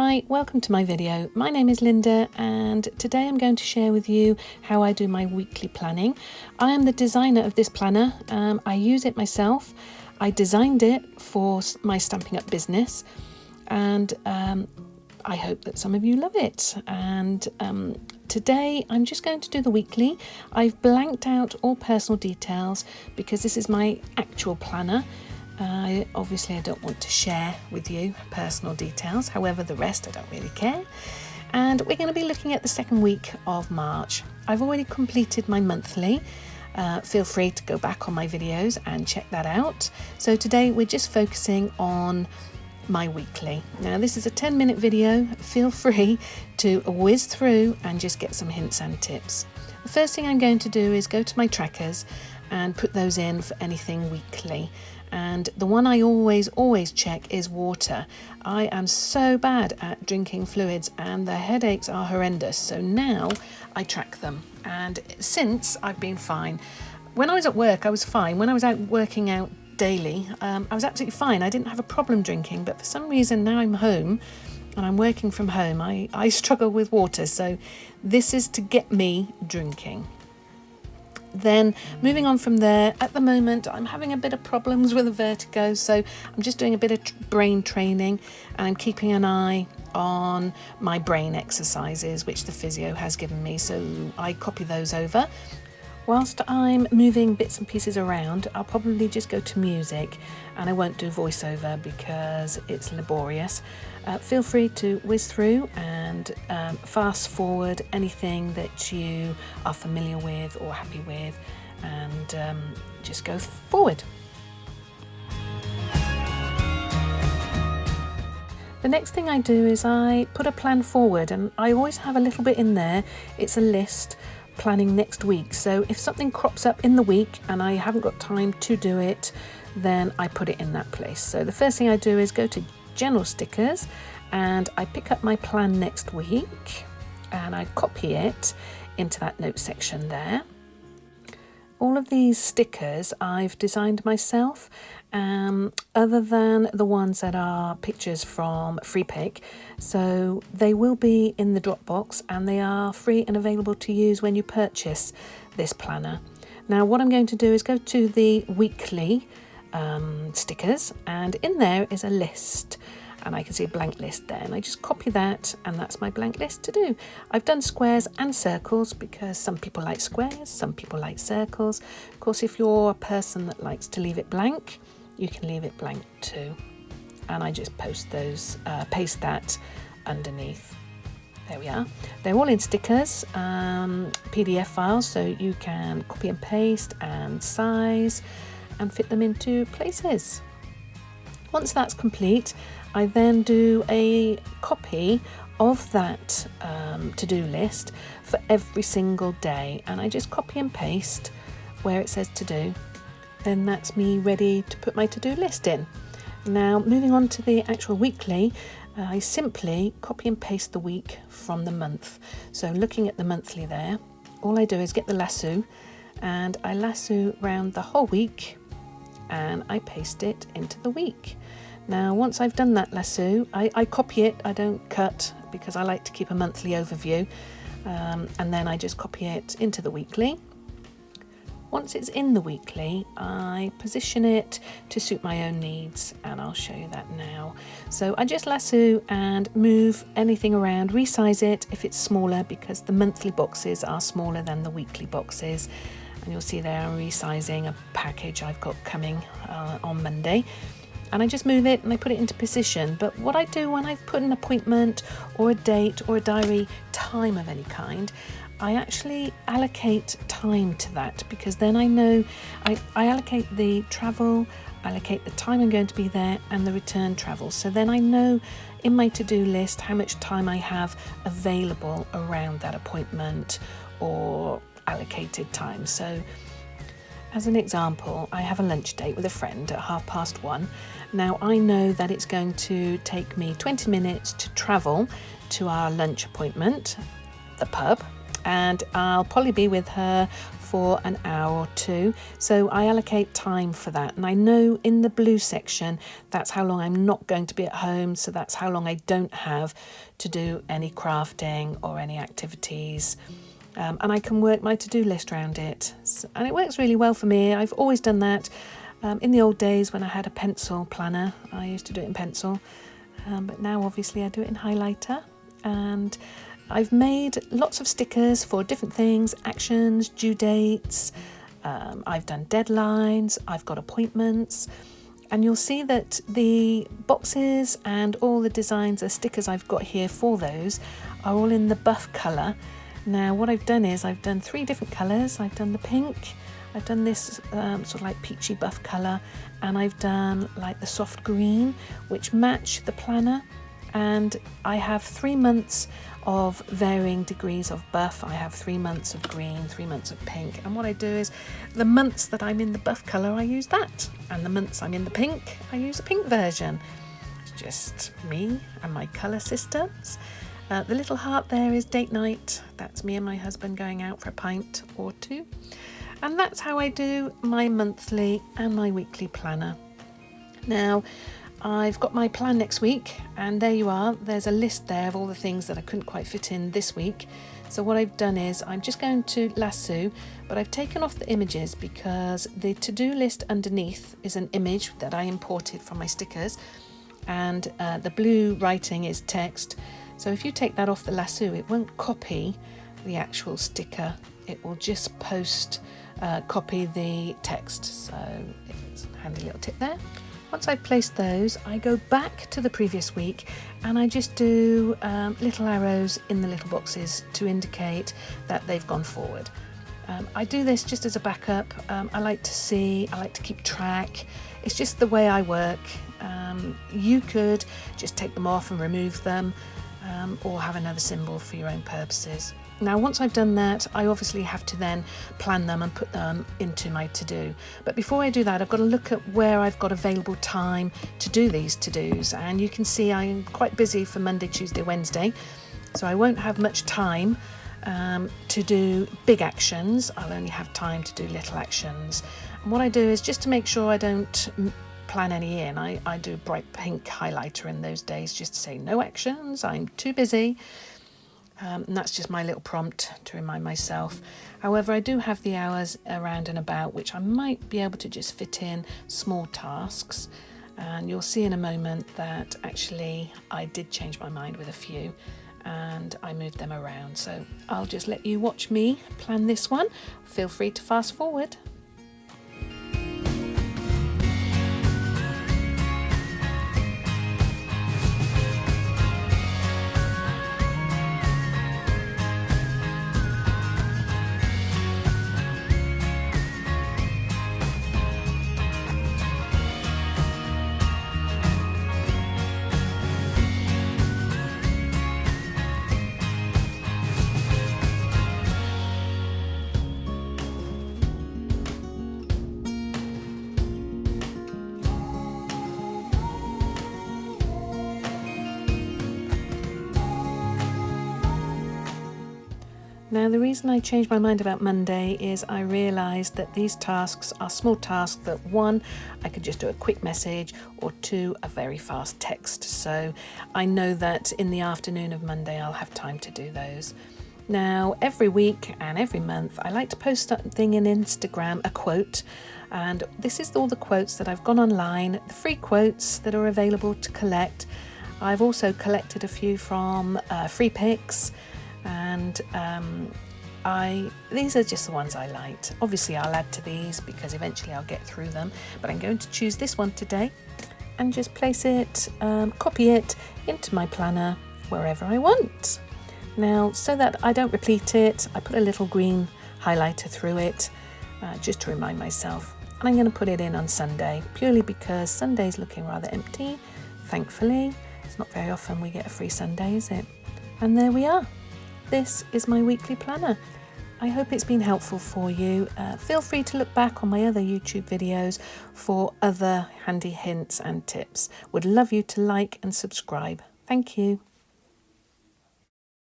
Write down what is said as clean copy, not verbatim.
Hi, welcome to my video. My name is Linda and today I'm going to share with you how I do my weekly planning. I am the designer of this planner. I use it myself. I designed it for my Stampin' Up business and I hope that some of you love it. And today I'm just going to do the weekly. I've blanked out all personal details because this is my actual planner. Obviously I don't want to share with you personal details, however the rest I don't really care. And we're going to be looking at the second week of March. I've already completed my monthly. Feel free to go back on my videos and check that out. So today we're just focusing on my weekly. Now this is a 10-minute video. Feel free to whiz through and just get some hints and tips. The first thing I'm going to do is go to my trackers and put those in for anything weekly. And the one I always check is water. I am so bad at drinking fluids and the headaches are horrendous. So now I track them. And since I've been fine. When I was at work, I was fine. When I was out working out daily, I was absolutely fine. I didn't have a problem drinking, but for some reason now I'm home and I'm working from home. I struggle with water. So this is to get me drinking. Then moving on from there, at the moment I'm having a bit of problems with the vertigo, so I'm just doing a bit of brain training and I'm keeping an eye on my brain exercises which the physio has given me, so I copy those over. Whilst I'm moving bits and pieces around, I'll probably just go to music and I won't do voiceover because it's laborious. Feel free to whiz through and fast forward anything that you are familiar with or happy with and just go forward. The next thing I do is I put a plan forward, and I always have a little bit in there. It's a list planning next week, so if something crops up in the week and I haven't got time to do it, then I put it in that place. So the first thing I do is go to general stickers and I pick up my plan next week and I copy it into that note section there. All of these stickers I've designed myself, other than the ones that are pictures from Free Pick. So they will be in the Dropbox and they are free and available to use when you purchase this planner. Now what I'm going to do is go to the weekly stickers, and in there is a list. And I can see a blank list there, and I just copy that and that's my blank list to do. I've done squares and circles because some people like squares, some people like circles. Of course, if you're a person that likes to leave it blank, you can leave it blank too. And I just paste that underneath. There we are. They're all in stickers, PDF files, so you can copy and paste and size and fit them into places. Once that's complete, I then do a copy of that to-do list for every single day, and I just copy and paste where it says to do. Then that's me ready to put my to-do list in. Now moving on to the actual weekly, I simply copy and paste the week from the month. So looking at the monthly there, all I do is get the lasso and I lasso round the whole week and I paste it into the week. Now once I've done that lasso, I copy it, I don't cut because I like to keep a monthly overview, and then I just copy it into the weekly. Once it's in the weekly, I position it to suit my own needs, and I'll show you that now. So I just lasso and move anything around, resize it if it's smaller because the monthly boxes are smaller than the weekly boxes. And you'll see there I'm resizing a package I've got coming on Monday. And I just move it and I put it into position. But what I do when I've put an appointment or a date or a diary time of any kind, I actually allocate time to that, because then I know I allocate the travel, allocate the time I'm going to be there and the return travel. So then I know in my to-do list how much time I have available around that appointment or allocated time. So as an example, I have a lunch date with a friend at 1:30. Now I know that it's going to take me 20 minutes to travel to our lunch appointment, the pub, and I'll probably be with her for an hour or two, so I allocate time for that. And I know in the blue section, that's how long I'm not going to be at home, so that's how long I don't have to do any crafting or any activities. And I can work my to-do list around it. And it works really well for me. I've always done that. In the old days when I had a pencil planner, I used to do it in pencil. But now obviously I do it in highlighter. And I've made lots of stickers for different things, actions, due dates. I've done deadlines, I've got appointments. And you'll see that the boxes and all the designs of stickers I've got here for those are all in the buff colour. Now what I've done is I've done 3 different colours. I've done the pink, I've done this sort of like peachy buff colour, and I've done like the soft green, which match the planner. And I have 3 months of varying degrees of buff. I have 3 months of green, 3 months of pink. And what I do is the months that I'm in the buff colour, I use that. And the months I'm in the pink, I use a pink version. It's just me and my colour systems. The little heart there is date night. That's me and my husband going out for a pint or 2. And that's how I do my monthly and my weekly planner. Now, I've got my plan next week, and there you are. There's a list there of all the things that I couldn't quite fit in this week. So what I've done is I'm just going to lasso, but I've taken off the images because the to-do list underneath is an image that I imported from my stickers, and the blue writing is text. So if you take that off the lasso, it won't copy the actual sticker. It will just copy the text. So it's a handy little tip there. Once I've placed those, I go back to the previous week and I just do little arrows in the little boxes to indicate that they've gone forward. I do this just as a backup. I like to keep track. It's just the way I work. You could just take them off and remove them, or have another symbol for your own purposes. Now, once I've done that, I obviously have to then plan them and put them into my to-do. But before I do that, I've got to look at where I've got available time to do these to-dos. And you can see I'm quite busy for Monday, Tuesday, Wednesday. So I won't have much time to do big actions. I'll only have time to do little actions. And what I do is just to make sure I don't plan any in, I do bright pink highlighter in those days just to say no actions, I'm too busy. And that's just my little prompt to remind myself. However, I do have the hours around and about which I might be able to just fit in small tasks. And you'll see in a moment that actually I did change my mind with a few and I moved them around. So I'll just let you watch me plan this one. Feel free to fast forward. Now, the reason I changed my mind about Monday is I realised that these tasks are small tasks that 1, I could just do a quick message, or 2, a very fast text. So I know that in the afternoon of Monday I'll have time to do those. Now, every week and every month I like to post something in Instagram, a quote, and this is all the quotes that I've gone online, the free quotes that are available to collect. I've also collected a few from Free Picks, and these are just the ones I liked. Obviously I'll add to these because eventually I'll get through them, but I'm going to choose this one today and just place it, copy it into my planner wherever I want. Now, so that I don't repeat it, I put a little green highlighter through it just to remind myself. And I'm going to put it in on Sunday, purely because Sunday's looking rather empty, thankfully. It's not very often we get a free Sunday, is it? And there we are. This is my weekly planner. I hope it's been helpful for you. Feel free to look back on my other YouTube videos for other handy hints and tips. Would love you to like and subscribe. Thank you.